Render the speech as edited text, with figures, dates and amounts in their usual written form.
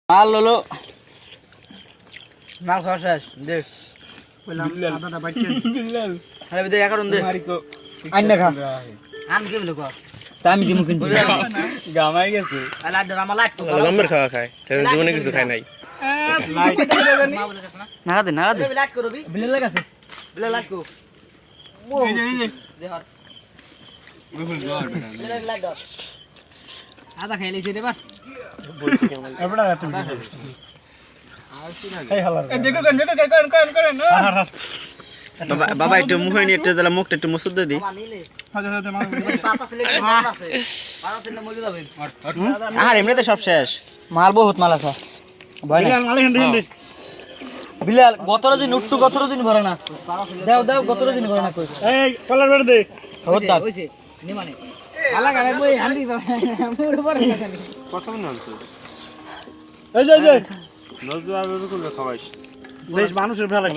মাল হলো মাল খাওয়া শেষ দেখ আদাটা বাইকে আরে দে এখন দে আইনা খা আন কে বলে কো তা আমি দিমু কিন্তু গামাই গেছে আলা ডরামা লাইট তো গম্বের খাওয়া খায় তাহলে জীবনে কিছু খায় নাই লাইট নাড়া দে লাইট করবি বিলে লাগাছে বিলে লাইট কো এই যে দে হর বিলে লাইট দর আদা খাইলেছি রে বা এবড়া তুমি এই হালার দেখো না বাবা একটু মুখে নিয়ে একটু দিলে মুখটা একটু মুসুদ দিয়ে দি আর এমনিতে সব শেষ মাল বহুত মাল আছে বিলাল মাল এখান থেকে বিলাল গতর দিন উঠটু গতর দিন ভরে না দাও গতর দিন ভরে না কই এই কলার বেড় দে বহুত দাও হইছে নি মানে আলা গানে বই হান্ডি মোর পরে না খালি কত মনে হচ্ছে এই যে নজরুল আর রুকুল খাওয়াইস দেশ মানুষের ফেলা